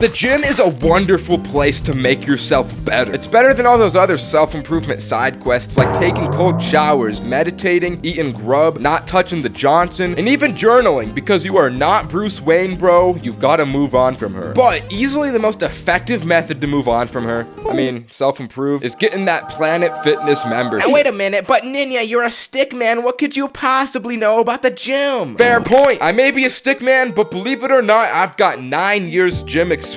The gym is a wonderful place to make yourself better. It's better than all those other self-improvement side quests like taking cold showers, meditating, eating grub, not touching the Johnson, and even journaling because you are not Bruce Wayne, bro. You've got to move on from her. But easily the most effective method to move on from her, self-improve, is getting that Planet Fitness membership. Now wait a minute, but Ninye, you're a stick man. What could you possibly know about the gym? Fair point. I may be a stick man, but believe it or not, I've got 9 years gym experience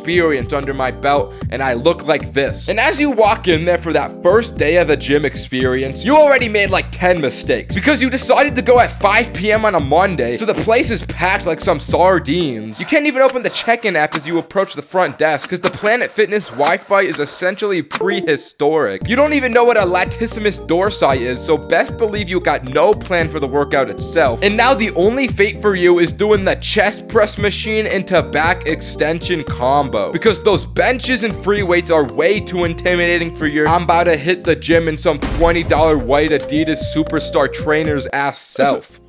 under my belt, and I look like this. And as you walk in there for that first day of the gym experience, you already made like 10 mistakes because you decided to go at 5 p.m. on a Monday, so the place is packed like some sardines. You can't even open the check-in app as you approach the front desk because the Planet Fitness Wi-Fi is essentially prehistoric. You don't even know what a latissimus dorsi is, so best believe you got no plan for the workout itself. And now the only fate for you is doing the chest press machine into back extension combo because those benches and free weights are way too intimidating for your I'm about to hit the gym in some $20 white Adidas superstar trainer's ass self.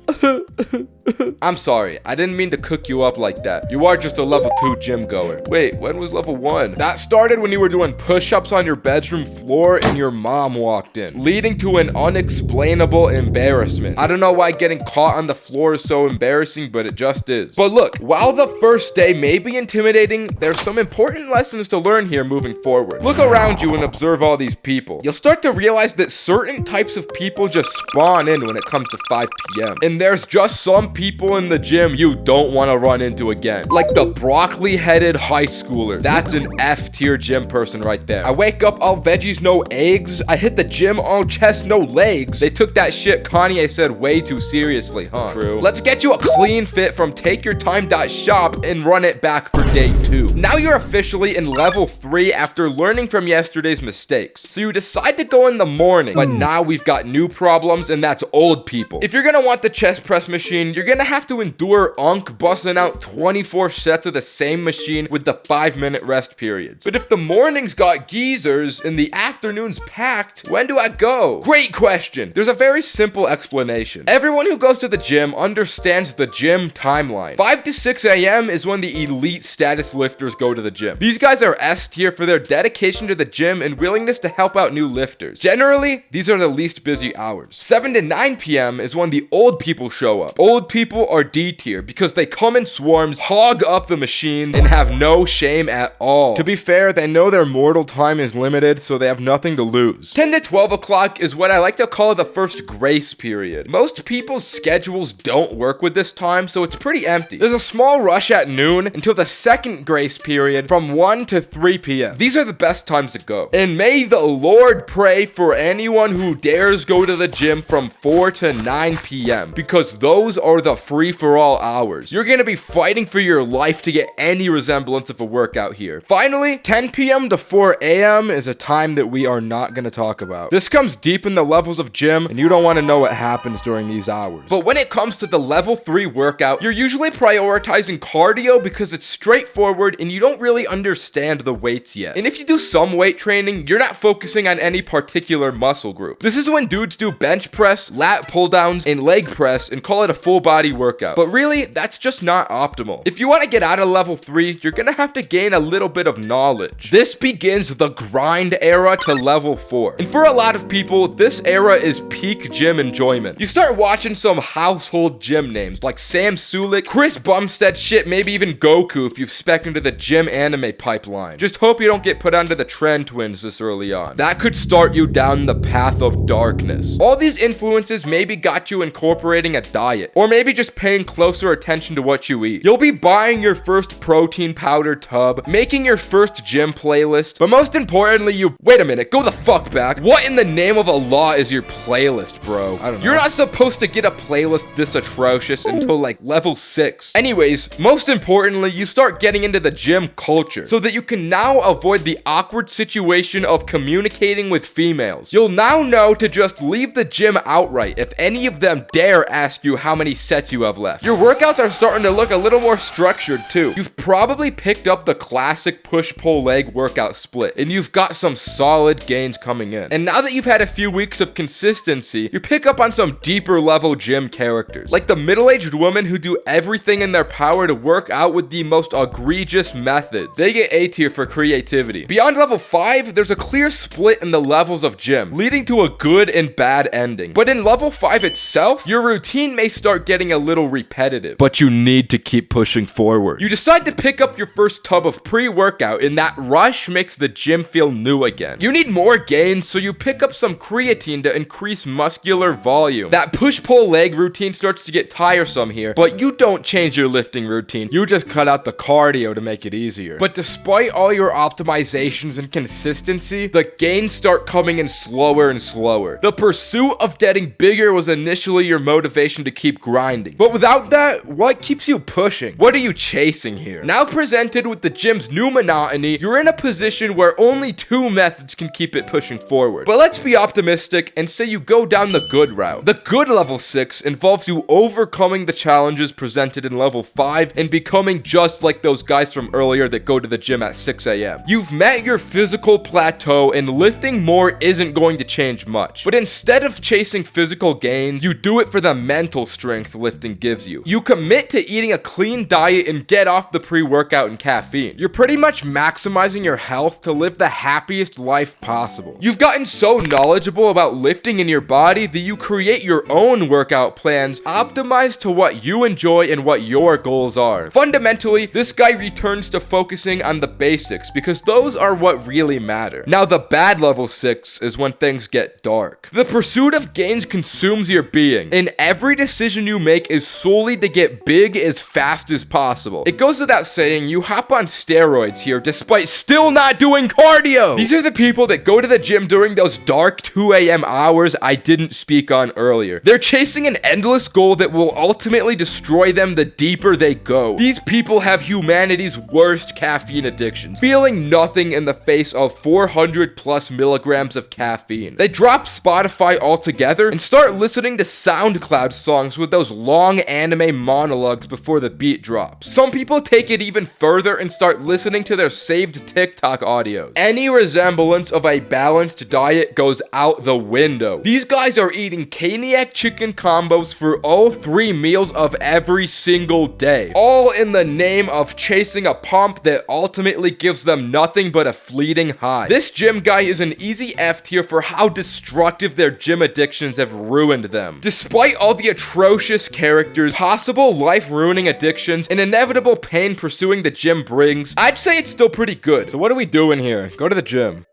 I'm sorry, I didn't mean to cook you up like that. You are just a level 2 gym goer. Wait, when was level 1? That started when you were doing push-ups on your bedroom floor and your mom walked in, leading to an unexplainable embarrassment. I don't know why getting caught on the floor is so embarrassing, but it just is. But look, while the first day may be intimidating, there's some important lessons to learn here moving forward. Look around you and observe all these people. You'll start to realize that certain types of people just spawn in when it comes to 5 p.m. And there's just some people in the gym you don't want to run into again. Like the broccoli-headed high schooler. That's an F-tier gym person right there. I wake up all veggies, no eggs. I hit the gym all chest, no legs. They took that shit Kanye said way too seriously, huh? True. Let's get you a clean fit from takeyourtime.shop and run it back for day 2. Now you're officially in level 3 after learning from yesterday's mistakes. So you decide to go in the morning, but now we've got new problems, and that's old people. If you're gonna want the chest press machine, you're gonna have to endure Unk busting out 24 sets of the same machine with the 5-minute rest periods. But if the morning's got geezers and the afternoon's packed, when do I go? Great question. There's a very simple explanation. Everyone who goes to the gym understands the gym timeline. 5 to 6 a.m. is when the elite status lifters go to the gym. These guys are S tier for their dedication to the gym and willingness to help out new lifters. Generally, these are the least busy hours. 7 to 9 p.m. is when the old people show up. Old people are D tier because they come in swarms, hog up the machines, and have no shame at all. To be fair, they know their mortal time is limited, so they have nothing to lose. 10 to 12 o'clock is what I like to call the first grace period. Most people's schedules don't work with this time, so it's pretty empty. There's a small rush at noon until the second grace period from 1 to 3 p.m. These are the best times to go. And may the Lord pray for anyone who dares go to the gym from 4 to 9 p.m. because those are the free-for-all hours. You're gonna be fighting for your life to get any resemblance of a workout here. Finally, 10 p.m. to 4 a.m. is a time that we are not gonna talk about. This comes deep in the levels of gym, and you don't want to know what happens during these hours. But when it comes to the level 3 workout, you're usually prioritizing cardio because it's straightforward and you don't really understand the weights yet. And if you do some weight training, you're not focusing on any particular muscle group. This is when dudes do bench press, lat pull downs, and leg press and call it a full body workout. But really, that's just not optimal. If you want to get out of level 3, you're gonna have to gain a little bit of knowledge. This begins the grind era to level 4. And for a lot of people, this era is peak gym enjoyment. You start watching some household gym names like Sam Sulik, Chris Bumstead, shit, maybe even Goku if you've spec into the gym anime pipeline. Just hope you don't get put onto the Trend Twins this early on. That could start you down the path of darkness. All these influences maybe got you incorporating a diet, or maybe just paying closer attention to what you eat. You'll be buying your first protein powder tub, making your first gym playlist, but most importantly, wait a minute, go the fuck back. What in the name of Allah is your playlist, bro? I don't know. You're not supposed to get a playlist this atrocious until like level 6. Anyways, most importantly, you start getting into the gym culture so that you can now avoid the awkward situation of communicating with females. You'll now know to just leave the gym outright if any of them dare ask you how many sets you have left. Your workouts are starting to look a little more structured too. You've probably picked up the classic push-pull leg workout split, and you've got some solid gains coming in. And now that you've had a few weeks of consistency, you pick up on some deeper level gym characters, like the middle-aged women who do everything in their power to work out with the most egregious methods. They get A tier for creativity. Beyond level 5, there's a clear split in the levels of gym, leading to a good and bad ending. But in level 5 itself, your routine may start getting a little repetitive, but you need to keep pushing forward. You decide to pick up your first tub of pre-workout, and that rush makes the gym feel new again. You need more gains, so you pick up some creatine to increase muscular volume. That push-pull leg routine starts to get tiresome here, but you don't change your lifting routine. You just cut out the cardio to make it easier. But despite all your optimizations and consistency, the gains start coming in slower and slower. The pursuit of getting bigger was initially your motivation to keep grinding. But without that, what keeps you pushing? What are you chasing here? Now presented with the gym's new monotony, you're in a position where only 2 methods can keep it pushing forward. But let's be optimistic and say you go down the good route. The good level 6 involves you overcoming the challenges presented in level 5 and becoming just like those guys from earlier that go to the gym at 6 a.m. You've met your physical plateau and lifting more isn't going to change much. But instead of chasing physical gains, you do it for the mental strength lifting gives you. You commit to eating a clean diet and get off the pre-workout and caffeine. You're pretty much maximizing your health to live the happiest life possible. You've gotten so knowledgeable about lifting in your body that you create your own workout plans optimized to what you enjoy and what your goals are. Fundamentally, this guy returns to focusing on the basics because those are what really matter. Now, the bad level 6 is when things get dark. The pursuit of gains consumes your being, and every decision you make is solely to get big as fast as possible. It goes without saying, you hop on steroids here despite still not doing cardio. These are the people that go to the gym during those dark 2 a.m. hours I didn't speak on earlier. They're chasing an endless goal that will ultimately destroy them the deeper they go. These people have humanity's worst caffeine addictions, feeling nothing in the face of 400 plus milligrams of caffeine. They drop Spotify altogether and start listening to SoundCloud songs with those long anime monologues before the beat drops. Some people take it even further and start listening to their saved TikTok audios. Any resemblance of a balanced diet goes out the window. These guys are eating Caniac chicken combos for all 3 meals of every single day, all in the name of chasing a pump that ultimately gives them nothing but a fleeting high. This gym guy is an easy F tier for how destructive their gym addictions have ruined them. Despite all the atrocious characters, possible life-ruining addictions, and inevitable pain pursuing the gym brings, I'd say it's still pretty good. So what are we doing here? Go to the gym.